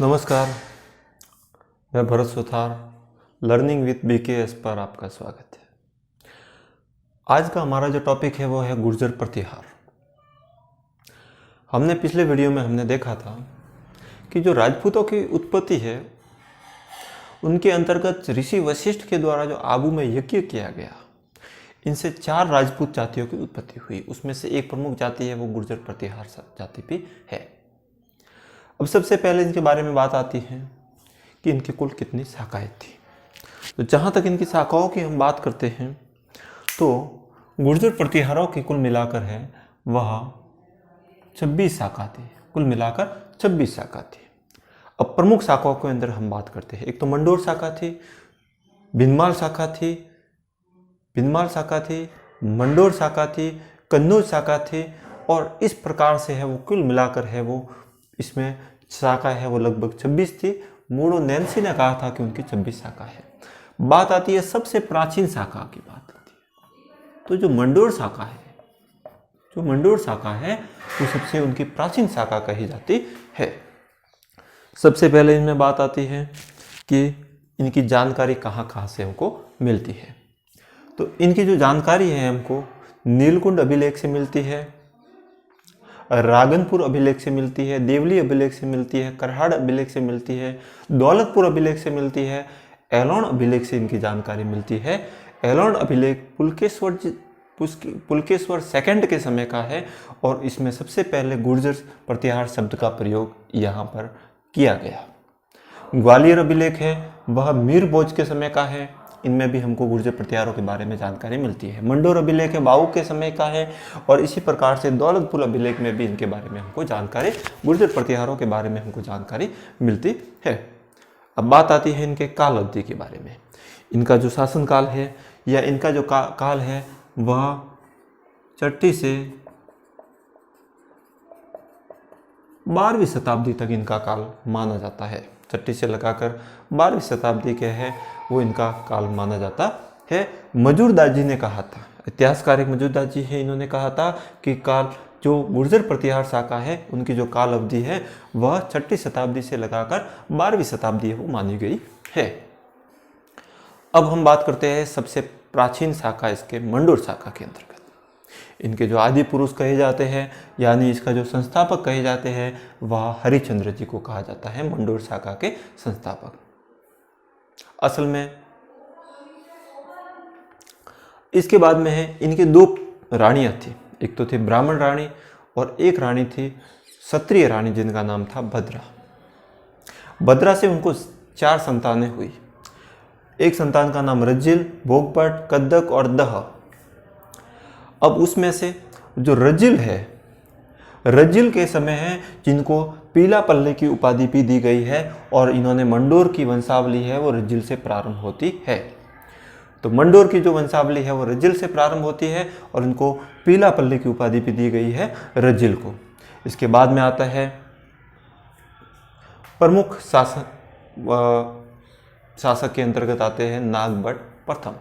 नमस्कार, मैं Bharat Suthar learning with BKS पर आपका स्वागत है। आज का हमारा जो टॉपिक है वो है गुर्जर प्रतिहार। हमने पिछले वीडियो में हमने देखा था कि जो राजपूतों की उत्पत्ति है उनके अंतर्गत ऋषि वशिष्ठ के द्वारा जो आबू में यज्ञ किया गया, इनसे 4 राजपूत जातियों की उत्पत्ति हुई। उसमें से एक प्रमुख जाति है वो गुर्जर प्रतिहार जाति भी है। अब सबसे पहले इनके बारे में बात आती है कि इनकी कुल कितनी शाखाएं थी। तो जहाँ तक इनकी शाखाओं की हम बात करते हैं तो गुर्जर प्रतिहारों की कुल मिलाकर है वह 26 शाखा थी। कुल मिलाकर 26 शाखा थी। अब प्रमुख शाखाओं के अंदर हम बात करते हैं। एक तो मंडोर शाखा थी, भिनमाल शाखा थी, मंडोर शाखा थी, कन्नौज शाखा थी और इस प्रकार से है वो कुल मिलाकर है वो इसमें शाखा है वो लगभग 26 थी। मूडो नैन्सी ने कहा था कि उनकी 26 शाखा है। बात आती है सबसे प्राचीन शाखा की बात आती है तो जो मंडोर शाखा है वो सबसे उनकी प्राचीन शाखा कही जाती है। सबसे पहले इनमें बात आती है कि इनकी जानकारी कहाँ कहाँ से हमको मिलती है। तो इनकी जो जानकारी है हमको नीलकुंड अभिलेख से मिलती है, रागनपुर अभिलेख से मिलती है, देवली अभिलेख से मिलती है, करहाड़ अभिलेख से मिलती है, दौलतपुर अभिलेख से मिलती है, एलोन अभिलेख से इनकी जानकारी मिलती है। एलोन अभिलेख पुलकेश्वर सेकंड के समय का है और इसमें सबसे पहले गुर्जर प्रतिहार शब्द का प्रयोग यहाँ पर किया गया। ग्वालियर अभिलेख है वह मीर भोज के समय का है। इनमें भी हमको गुर्जर प्रतिहारों के बारे में जानकारी मिलती है। मंडोर अभिलेख है बाऊ के समय का है और इसी प्रकार से दौलतपुर अभिलेख में भी इनके बारे में हमको जानकारी, गुर्जर प्रतिहारों के बारे में हमको जानकारी मिलती है। अब बात आती है इनके काल अवधि के बारे में। इनका जो शासन काल है या इनका जो काल है वह छठी से 12वीं शताब्दी तक इनका काल माना जाता है। छठी से लगाकर 12वीं शताब्दी के है वो इनका काल माना जाता है। मजूरदास जी ने कहा था, इतिहासकार एक मजूरदास जी है, इन्होंने कहा था कि काल जो गुर्जर प्रतिहार शाखा है उनकी जो काल अवधि है वह छठी शताब्दी से लगाकर 12वीं शताब्दी है वो मानी गई है। अब हम बात करते हैं सबसे प्राचीन शाखा इसके मंडोर शाखा के अंतर्गत। इनके जो आदि पुरुष कहे जाते हैं यानी इसका जो संस्थापक कहे जाते हैं वह हरिश्चंद्र जी को कहा जाता है, मंडोर शाखा के संस्थापक। असल में इसके बाद में है इनकी 2 रानियां थी। एक तो थी ब्राह्मण रानी और एक रानी थी क्षत्रिय रानी जिनका नाम था भद्रा। भद्रा से उनको 4 संतानें हुई। एक संतान का नाम रज्जिल, भोगपट, कद्दक और दह। अब उसमें से जो रज्जिल है, रज्जिल के समय है जिनको पीला पल्ले की उपाधि भी दी गई है और इन्होंने मंडोर की वंशावली है वो रज्जिल से प्रारंभ होती है। तो मंडोर की जो वंशावली है वो रज्जिल से प्रारंभ होती है और इनको पीला पल्ले की उपाधि भी दी गई है रज्जिल को। इसके बाद में आता है प्रमुख शासक के अंतर्गत आते हैं नागभट्ट प्रथम।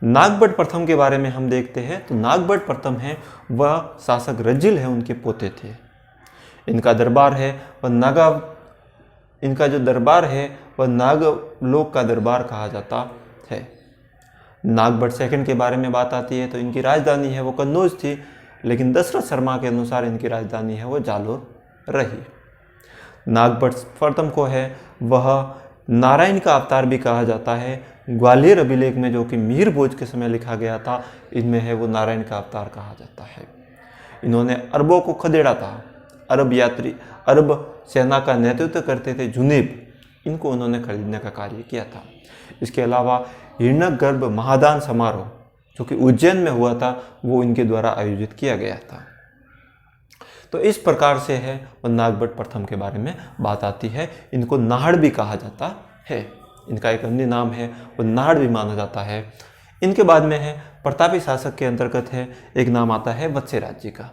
नागभट्ट प्रथम के बारे में हम देखते हैं तो नागभट्ट प्रथम है वह शासक रज्जिल है उनके पोते थे। इनका दरबार है वह इनका जो दरबार है वह नागलोक का दरबार कहा जाता है। नागभट्ट सेकंड के बारे में बात आती है तो इनकी राजधानी है वो कन्नौज थी, लेकिन दशरथ शर्मा के अनुसार इनकी राजधानी है वो जालोर रही। नागभट्ट प्रथम को है वह नारायण का अवतार भी कहा जाता है। ग्वालियर अभिलेख में जो कि मीर भोज के समय लिखा गया था इनमें है वो नारायण का अवतार कहा जाता है। इन्होंने अरबों को खदेड़ा था। अरब सेना का नेतृत्व करते थे जुनेब, इनको उन्होंने खरीदने का कार्य किया था। इसके अलावा हिरण्यगर्भ महादान समारोह जो कि उज्जैन में हुआ था वो इनके द्वारा आयोजित किया गया था। तो इस प्रकार से है वो नागभट्ट प्रथम के बारे में बात आती है। इनको नाहड़ भी कहा जाता है। इनका एक अन्य नाम है वो नाहड़ भी माना जाता है। इनके बाद में है प्रतापी शासक के अंतर्गत है एक नाम आता है वत्स्यराज जी का।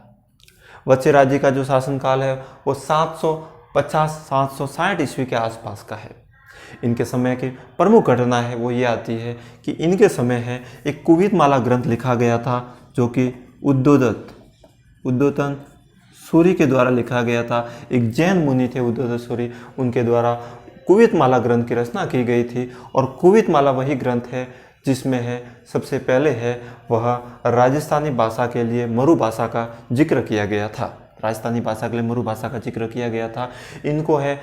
वत्स्यराज जी का जो शासनकाल है वो 750-760 ईस्वी के आसपास का है। इनके समय की प्रमुख घटना है वो ये आती है कि इनके समय है एक कुवित माला ग्रंथ लिखा गया था जो कि उद्योतन सूरी के द्वारा लिखा गया था। एक जैन मुनि थे उद्धव सूरी, उनके द्वारा कुवित माला ग्रंथ की रचना की गई थी। और कुवित माला वही ग्रंथ है जिसमें है सबसे पहले है वह राजस्थानी भाषा के लिए मरु भाषा का जिक्र किया गया था। राजस्थानी भाषा के लिए मरु भाषा का जिक्र किया गया था। इनको है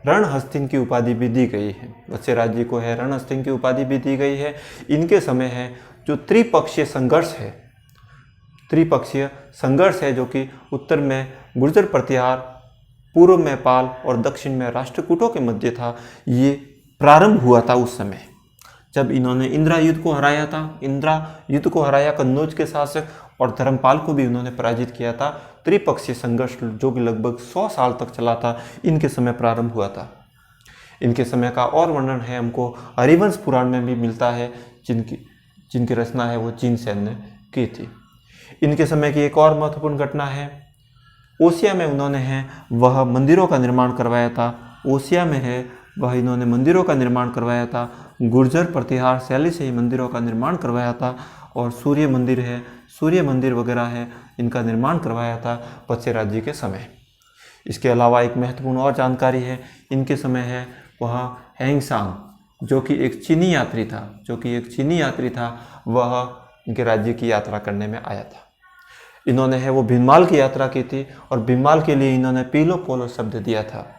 रणहस्तिन की उपाधि भी दी गई है। वत्स्यराज जी को है रणहस्तिन की उपाधि भी दी गई है। इनके समय है जो त्रिपक्षीय संघर्ष है जो कि उत्तर में गुर्जर प्रतिहार, पूर्व में पाल और दक्षिण में राष्ट्रकूटों के मध्य था, ये प्रारंभ हुआ था उस समय जब इन्होंने इंदिरा युद्ध को हराया था। इंदिरा युद्ध को हराया कन्नौज के शासक, और धर्मपाल को भी उन्होंने पराजित किया था। त्रिपक्षीय संघर्ष जो कि लगभग 100 साल तक चला था, इनके समय प्रारंभ हुआ था। इनके समय का और वर्णन है हमको हरिवंश पुराण में भी मिलता है, जिनकी रचना है वो चीन सेन ने की थी। इनके समय की एक और महत्वपूर्ण घटना है, ओसिया में उन्होंने है वह मंदिरों का निर्माण करवाया था। ओसिया में है वह इन्होंने मंदिरों का निर्माण करवाया था। गुर्जर प्रतिहार शैली से ही मंदिरों का निर्माण करवाया था। और सूर्य मंदिर वगैरह है, इनका निर्माण करवाया था वत्स्यराज जी के समय। इसके अलावा एक महत्वपूर्ण और जानकारी है, इनके समय है वह हैंगसांग जो कि एक चीनी यात्री था, वह इनके राज्य की यात्रा करने में आया था। इन्होंने है वो भीनमाल की यात्रा की थी और भीनमाल के लिए इन्होंने पीलो पोलो शब्द दिया था।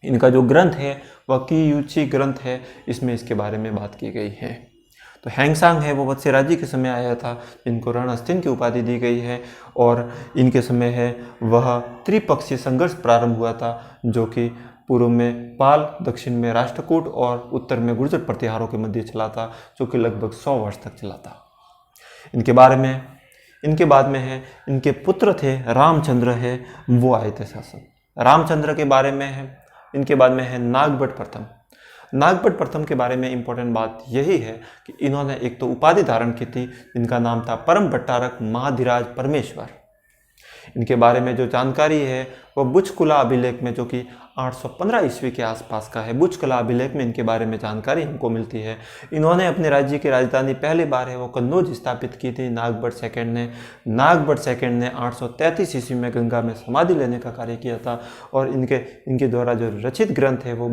इनका जो ग्रंथ है वह कीयूची ग्रंथ है, इसमें इसके बारे में बात की गई है। तो हैंगसांग है वो वत्स्यराज जी के समय आया था, इनको रणहस्तिन की उपाधि दी गई है। और इनके समय है वह त्रिपक्षीय संघर्ष प्रारंभ हुआ था जो कि पूर्व में पाल, दक्षिण में राष्ट्रकूट और उत्तर में गुर्जर प्रतिहारों के मध्य चला था, जो कि लगभग 100 वर्ष तक चला था। इनके बाद में है इनके पुत्र थे रामचंद्र है, वो आए थे शासन। रामचंद्र के बारे में है। इनके बाद में है नागभट्ट प्रथम के बारे में इंपॉर्टेंट बात यही है कि इन्होंने एक तो उपाधि धारण की थी जिनका नाम था परम भट्टारक महाधिराज परमेश्वर। इनके बारे में जो जानकारी है वह बुचकुला अभिलेख में, जो कि 815 ईस्वी के आसपास का है, बुचकुला अभिलेख में इनके बारे में जानकारी हमको मिलती है। इन्होंने अपने राज्य की राजधानी पहली बार है वो कन्नौज स्थापित की थी नागभट्ट सेकंड ने 833 ईस्वी में गंगा में समाधि लेने का कार्य किया था। और इनके द्वारा जो रचित ग्रंथ है वो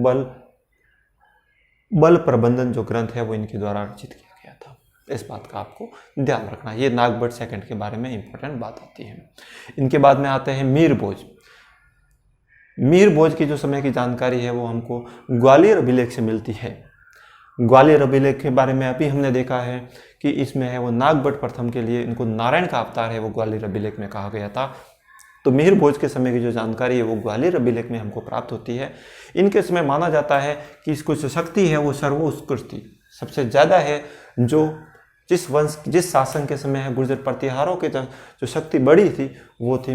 बल प्रबंधन जो ग्रंथ है वो इनके द्वारा रचित किया गया था। इस बात का आपको ध्यान रखना, ये नागभट्ट सेकंड के बारे में इंपॉर्टेंट बात आती है। इनके बाद में आते हैं मीर भोज की जो समय की जानकारी है वो हमको ग्वालियर अभिलेख से मिलती है। ग्वालियर अभिलेख के बारे में अभी हमने देखा है कि इसमें है वो नागभट्ट प्रथम के लिए इनको नारायण का अवतार है वो ग्वालियर अभिलेख में कहा गया था। तो मिहिर भोज के समय की जो जानकारी है वो ग्वालियर अभिलेख में हमको प्राप्त होती है। इनके समय माना जाता है कि इसको जो शक्ति है वो सर्वोत्कृष्ट थी, सबसे ज़्यादा है। जो जिस शासन के समय है गुर्जर प्रतिहारों के जो शक्ति बड़ी थी वो थी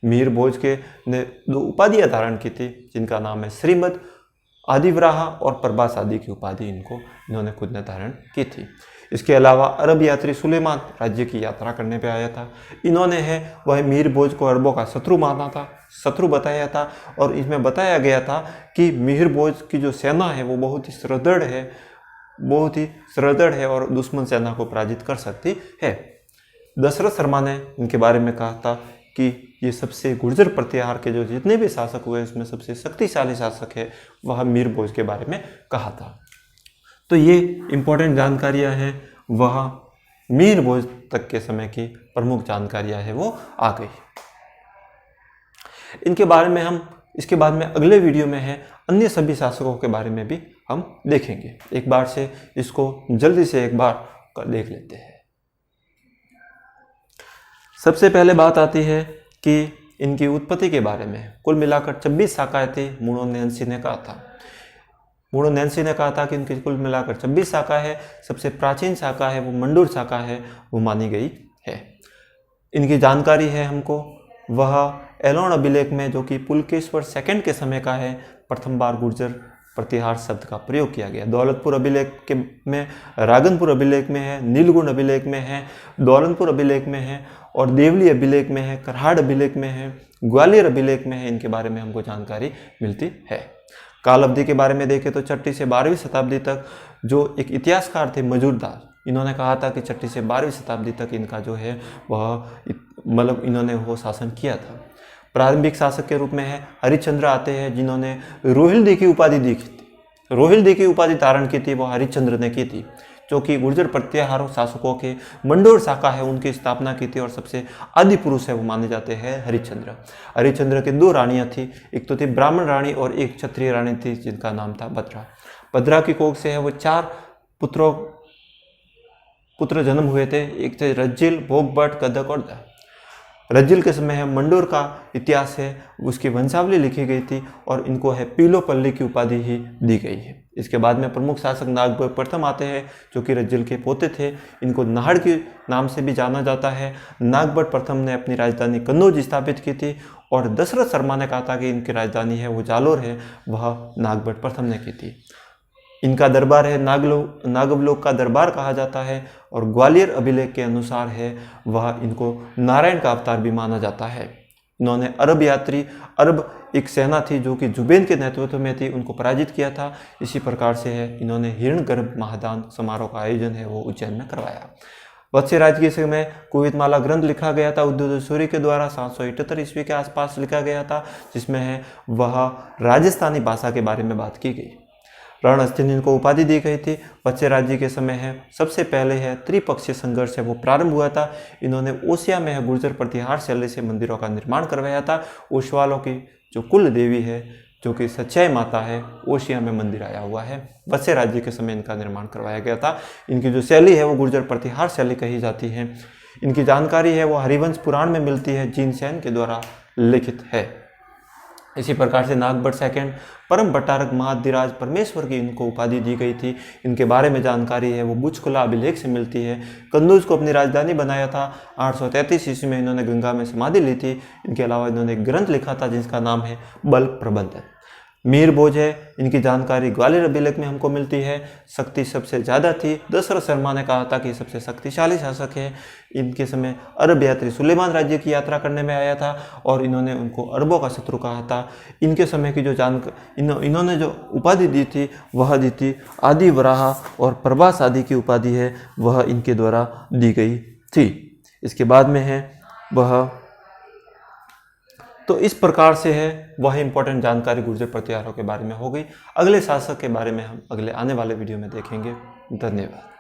मिहिर भोज के ने 2 उपाधियाँ धारण की थी जिनका नाम है श्रीमद, आदिवराह और प्रभास आदि की उपाधि इन्होंने खुद ने धारण की थी। इसके अलावा अरब यात्री सुलेमान राज्य की यात्रा करने पे आया था। इन्होंने है वह मिहिर भोज को अरबों का शत्रु बताया था और इसमें बताया गया था कि मिहिर भोज की जो सेना है वो बहुत ही सुदृढ़ है और दुश्मन सेना को पराजित कर सकती है। दशरथ शर्मा ने इनके बारे में कहा था कि ये सबसे गुर्जर प्रतिहार के जो जितने भी शासक हुए उसमें सबसे शक्तिशाली शासक है, वह मिहिर भोज के बारे में कहा था। तो ये इंपॉर्टेंट जानकारियां हैं, वह मिहिर भोज तक के समय की प्रमुख जानकारियां हैं वो आ गई। इसके बाद में अगले वीडियो में है अन्य सभी शासकों के बारे में भी हम देखेंगे। एक बार से इसको जल्दी से एक बार देख लेते हैं। सबसे पहले बात आती है कि इनकी उत्पत्ति के बारे में। कुल मिलाकर 26 शाखाएं थी, मूणो नैन्सी ने कहा था कि इनकी कुल मिलाकर 26 शाखा है। सबसे प्राचीन शाखा है वो मंडूर शाखा है, वो मानी गई है। इनकी जानकारी है हमको वह एलोन अभिलेख में, जो कि पुलकेश्वर सेकंड के समय का है, प्रथम बार गुर्जर प्रतिहार शब्द का प्रयोग किया गया। दौलतपुर अभिलेख में, रागनपुर अभिलेख में है, नीलगुण अभिलेख में है, दौलतपुर अभिलेख में है और देवली अभिलेख में है, करहाड़ अभिलेख में है, ग्वालियर अभिलेख में है। इनके बारे में हमको जानकारी मिलती है। काल अवधि के बारे में देखें तो 6वीं से 12वीं शताब्दी तक जो एक इतिहासकार थे मजूरदास, इन्होंने कहा था कि 6वीं से 12वीं शताब्दी तक इनका जो है वह मतलब इन्होंने वो शासन किया था। प्रारंभिक शासक के रूप में है हरिश्चंद्र आते हैं, जिन्होंने रोहिल्दी की उपाधि दी थी। रोहिल्दी की उपाधि धारण की थी वो हरिश्चंद्र ने की थी, जो कि गुर्जर प्रत्याहार शासकों के मंडोर शाखा है उनकी स्थापना की थी, और सबसे आदि पुरुष है वो माने जाते हैं हरिश्चंद्र। हरिश्चंद्र की 2 रानियां थी, एक तो थी ब्राह्मण रानी और एक क्षत्रिय रानी थी, जिनका नाम था भद्रा। भद्रा की कोख से है वो 4 पुत्र जन्म हुए थे। एक थे रज्जिल, भोगभट, कदक और दा। रज्जिल के समय है मंडोर का इतिहास है, उसकी वंशावली लिखी गई थी और इनको है पीलोपल्ली की उपाधि ही दी गई है। इसके बाद में प्रमुख शासक नागभट्ट प्रथम आते हैं, जो कि रज्जिल के पोते थे। इनको नाहड़ के नाम से भी जाना जाता है। नागभट्ट प्रथम ने अपनी राजधानी कन्नौज स्थापित की थी, और दशरथ शर्मा ने कहा था कि इनकी राजधानी है वो जालोर है, वह नागभट्ट प्रथम ने की थी। इनका दरबार है नागवलोक का दरबार कहा जाता है, और ग्वालियर अभिलेख के अनुसार है वह इनको नारायण का अवतार भी माना जाता है। इन्होंने अरब एक सेना थी जो कि जुबेन के नेतृत्व में थी, उनको पराजित किया था। इसी प्रकार से है इन्होंने हिरण्यगर्भ महादान समारोह का आयोजन है वो उज्जैन में करवाया। वत्स्य राज के समय कुवेतमाला ग्रंथ लिखा गया था उद्योत सूर्य के द्वारा 778 ईस्वी के आसपास लिखा गया था, जिसमें है वह राजस्थानी भाषा के बारे में बात की गई। रणस्थल इनको उपाधि दी गई थी। वत्स्य राज्य के समय है सबसे पहले है त्रिपक्षीय संघर्ष है वो प्रारंभ हुआ था। इन्होंने ओसिया में है गुर्जर प्रतिहार शैली से मंदिरों का निर्माण करवाया था। ओसवालों की जो कुल देवी है, जो कि सच्चाई माता है, ओसिया में मंदिर आया हुआ है। वत्स्य राज्य के समय इनका निर्माण करवाया गया था। इनकी जो शैली है वो गुर्जर प्रतिहार शैली कही जाती है। इनकी जानकारी है वो हरिवंश पुराण में मिलती है, जीनसेन के द्वारा लिखित है। इसी प्रकार से नागभट्ट सेकंड परम भट्टारक महाधिराज परमेश्वर की इनको उपाधि दी गई थी। इनके बारे में जानकारी है वो बुचकुला अभिलेख से मिलती है। कन्नौज को अपनी राजधानी बनाया था। 833 ईस्वी में इन्होंने गंगा में समाधि ली थी। इनके अलावा इन्होंने एक ग्रंथ लिखा था जिसका नाम है बल प्रबंध। मीर भोज है, इनकी जानकारी ग्वालियर अभिलेख में हमको मिलती है। शक्ति सबसे ज़्यादा थी। दशरथ शर्मा ने कहा था कि सबसे शक्तिशाली शासक है। इनके समय अरब यात्री सुलेमान राज्य की यात्रा करने में आया था और इन्होंने उनको अरबों का शत्रु कहा था। इनके समय की जो इन्होंने जो उपाधि दी थी वह दी थी आदि वराह, और प्रभास आदि की उपाधि है वह इनके द्वारा दी गई थी। इसके बाद में है वह, तो इस प्रकार से है वह इंपॉर्टेंट जानकारी गुर्जर प्रतिहारों के बारे में हो गई। अगले शासक के बारे में हम अगले आने वाले वीडियो में देखेंगे। धन्यवाद।